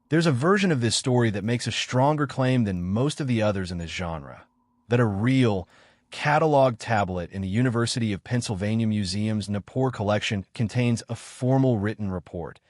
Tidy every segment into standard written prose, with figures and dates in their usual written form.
There's a version of this story that makes a stronger claim than most of the others in this genre, that a real, cataloged tablet in the University of Pennsylvania Museum's Nippur collection contains a formal written report,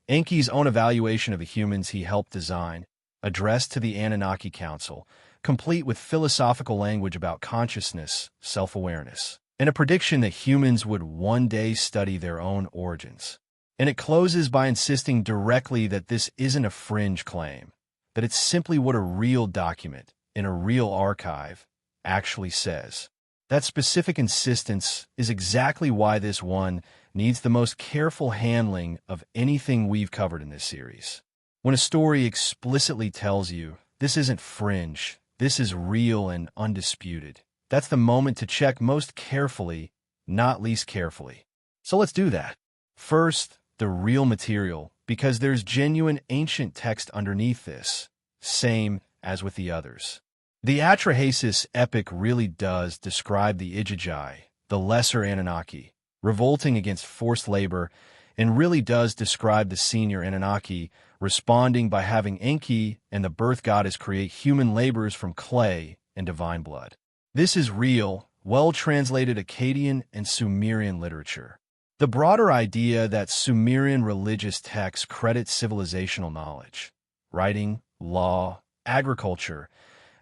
Enki's own evaluation of the humans he helped design, addressed to the Anunnaki Council, complete with philosophical language about consciousness, self-awareness, and a prediction that humans would one day study their own origins. And it closes by insisting directly that this isn't a fringe claim, that it's simply what a real document in a real archive actually says. That specific insistence is exactly why this one needs the most careful handling of anything we've covered in this series. When a story explicitly tells you, this isn't fringe, this is real and undisputed, that's the moment to check most carefully, not least carefully. So let's do that. First, the real material, because there's genuine ancient text underneath this, same as with the others. The Atrahasis epic really does describe the Igigi, the lesser Anunnaki, revolting against forced labor, and really does describe the senior Anunnaki responding by having Enki and the birth goddess create human laborers from clay and divine blood. This is real, well-translated Akkadian and Sumerian literature. The broader idea that Sumerian religious texts credit civilizational knowledge, writing, law, agriculture,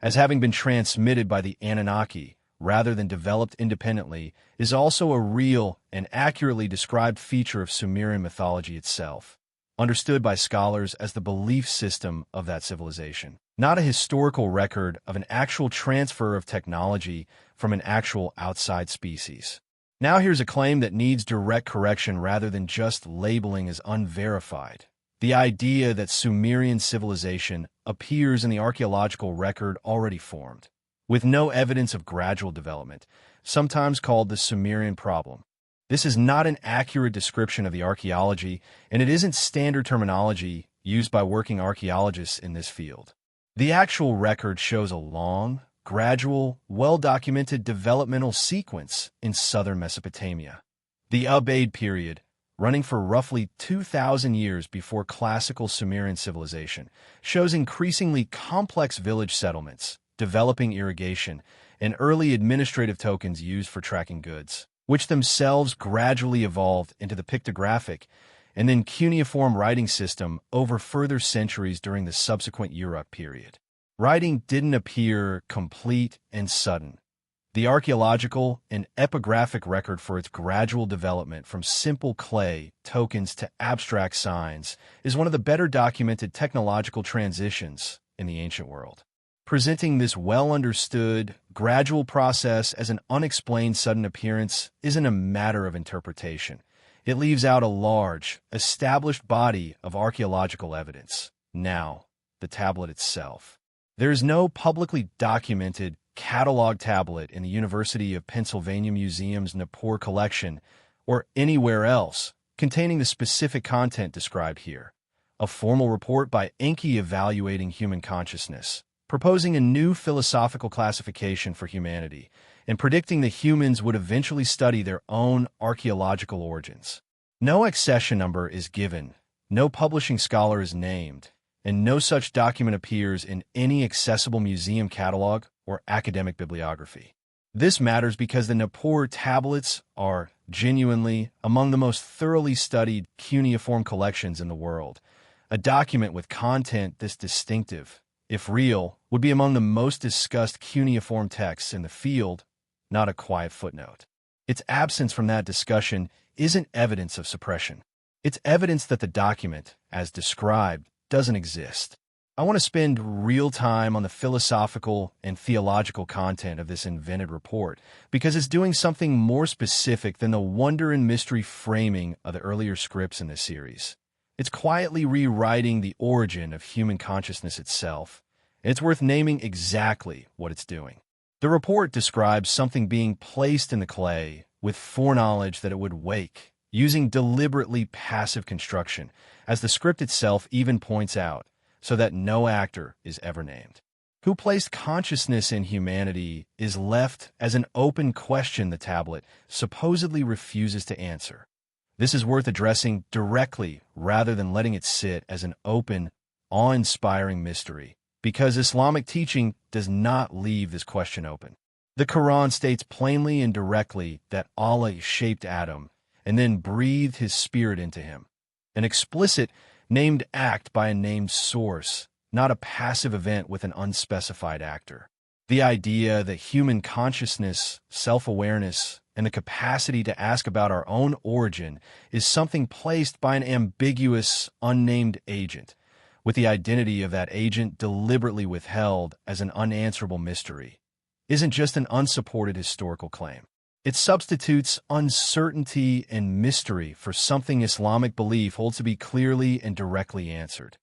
as having been transmitted by the Anunnaki rather than developed independently is also a real and accurately described feature of Sumerian mythology itself, understood by scholars as the belief system of that civilization, not a historical record of an actual transfer of technology from an actual outside species. Now here's a claim that needs direct correction rather than just labeling as unverified. The idea that Sumerian civilization appears in the archaeological record already formed, with no evidence of gradual development, sometimes called the Sumerian problem. This is not an accurate description of the archaeology, and it isn't standard terminology used by working archaeologists in this field. The actual record shows a long, gradual, well-documented developmental sequence in southern Mesopotamia. The Ubaid period, running for roughly 2,000 years before classical Sumerian civilization, shows increasingly complex village settlements, developing irrigation, and early administrative tokens used for tracking goods, which themselves gradually evolved into the pictographic and then cuneiform writing system over further centuries during the subsequent Uruk period. Writing didn't appear complete and sudden. The archaeological and epigraphic record for its gradual development from simple clay tokens to abstract signs is one of the better documented technological transitions in the ancient world. Presenting this well-understood, gradual process as an unexplained sudden appearance isn't a matter of interpretation. It leaves out a large, established body of archaeological evidence. Now, the tablet itself. There is no publicly documented catalog tablet in the University of Pennsylvania Museum's Nippur collection or anywhere else containing the specific content described here. A formal report by Enki evaluating human consciousness, proposing a new philosophical classification for humanity, and predicting that humans would eventually study their own archaeological origins. No accession number is given, no publishing scholar is named, and no such document appears in any accessible museum catalog or academic bibliography. This matters because the Nippur tablets are genuinely among the most thoroughly studied cuneiform collections in the world. A document with content this distinctive, if real, would be among the most discussed cuneiform texts in the field, not a quiet footnote. Its absence from that discussion isn't evidence of suppression. It's evidence that the document, as described, doesn't exist. I want to spend real time on the philosophical and theological content of this invented report because it's doing something more specific than the wonder and mystery framing of the earlier scripts in this series. It's quietly rewriting the origin of human consciousness itself, and it's worth naming exactly what it's doing. The report describes something being placed in the clay with foreknowledge that it would wake, using deliberately passive construction, as the script itself even points out, so that no actor is ever named. Who placed consciousness in humanity is left as an open question the tablet supposedly refuses to answer. This is worth addressing directly rather than letting it sit as an open, awe-inspiring mystery, because Islamic teaching does not leave this question open. The Quran states plainly and directly that Allah shaped Adam and then breathed his spirit into him. An explicit, named act by a named source, not a passive event with an unspecified actor. The idea that human consciousness, self-awareness, and the capacity to ask about our own origin is something placed by an ambiguous, unnamed agent, with the identity of that agent deliberately withheld as an unanswerable mystery, isn't just an unsupported historical claim. It substitutes uncertainty and mystery for something Islamic belief holds to be clearly and directly answered.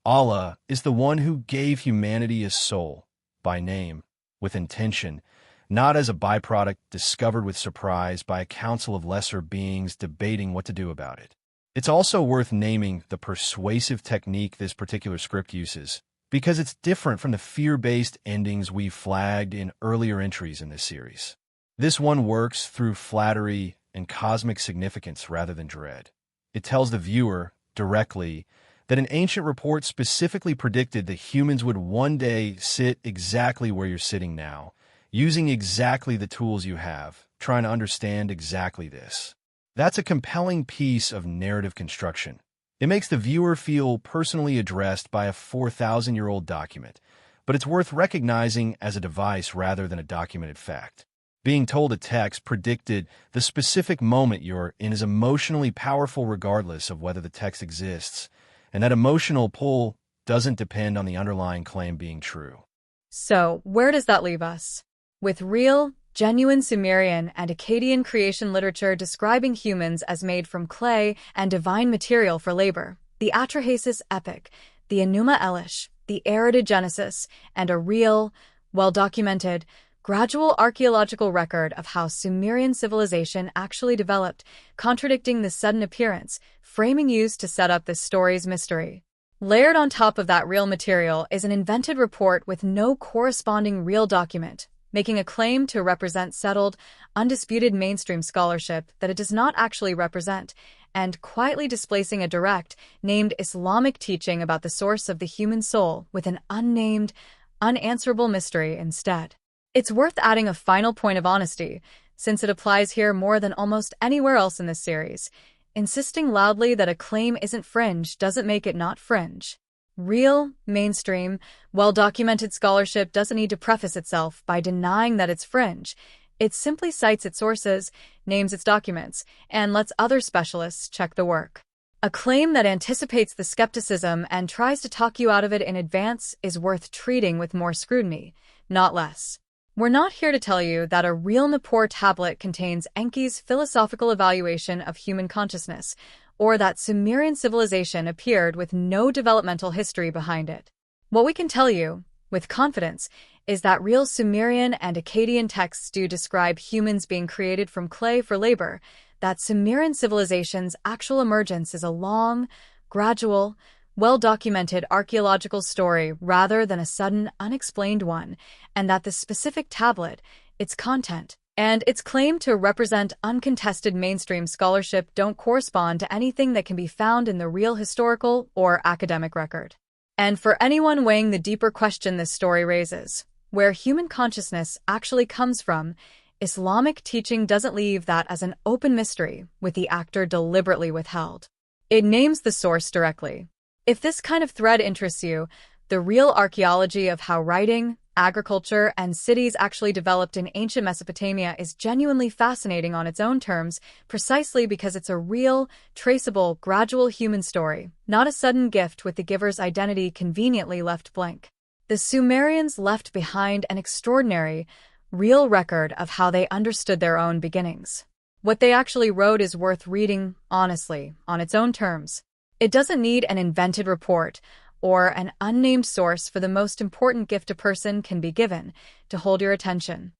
Allah is the one who gave humanity a soul, by name, with intention, not as a byproduct discovered with surprise by a council of lesser beings debating what to do about it. It's also worth naming the persuasive technique this particular script uses, because it's different from the fear-based endings we flagged in earlier entries in this series. This one works through flattery and cosmic significance rather than dread. It tells the viewer, directly, that an ancient report specifically predicted that humans would one day sit exactly where you're sitting now, using exactly the tools you have, trying to understand exactly this. That's a compelling piece of narrative construction. It makes the viewer feel personally addressed by a 4,000-year-old document, but it's worth recognizing as a device rather than a documented fact. Being told a text predicted the specific moment you're in is emotionally powerful regardless of whether the text exists, and that emotional pull doesn't depend on the underlying claim being true. So, where does that leave us? With real, genuine Sumerian and Akkadian creation literature describing humans as made from clay and divine material for labor, the Atrahasis epic, the Enuma Elish, the Arid Genesis, and a real, well-documented, gradual archaeological record of how Sumerian civilization actually developed, contradicting the sudden appearance, framing used to set up this story's mystery. Layered on top of that real material is an invented report with no corresponding real document, making a claim to represent settled, undisputed mainstream scholarship that it does not actually represent, and quietly displacing a direct, named Islamic teaching about the source of the human soul with an unnamed, unanswerable mystery instead. It's worth adding a final point of honesty, since it applies here more than almost anywhere else in this series. Insisting loudly that a claim isn't fringe doesn't make it not fringe. Real, mainstream, well-documented scholarship doesn't need to preface itself by denying that it's fringe. It simply cites its sources, names its documents, and lets other specialists check the work. A claim that anticipates the skepticism and tries to talk you out of it in advance is worth treating with more scrutiny, not less. We're not here to tell you that a real Nippur tablet contains Enki's philosophical evaluation of human consciousness, or that Sumerian civilization appeared with no developmental history behind it. What we can tell you, with confidence, is that real Sumerian and Akkadian texts do describe humans being created from clay for labor, that Sumerian civilization's actual emergence is a long, gradual, well-documented archaeological story rather than a sudden, unexplained one, and that the specific tablet, its content, and its claim to represent uncontested mainstream scholarship don't correspond to anything that can be found in the real historical or academic record. And for anyone weighing the deeper question this story raises, where human consciousness actually comes from, Islamic teaching doesn't leave that as an open mystery with the actor deliberately withheld. It names the source directly. If this kind of thread interests you, the real archaeology of how writing, agriculture, and cities actually developed in ancient Mesopotamia is genuinely fascinating on its own terms, precisely because it's a real, traceable, gradual human story, not a sudden gift with the giver's identity conveniently left blank. The Sumerians left behind an extraordinary, real record of how they understood their own beginnings. What they actually wrote is worth reading, honestly, on its own terms. It doesn't need an invented report or an unnamed source for the most important gift a person can be given, to hold your attention.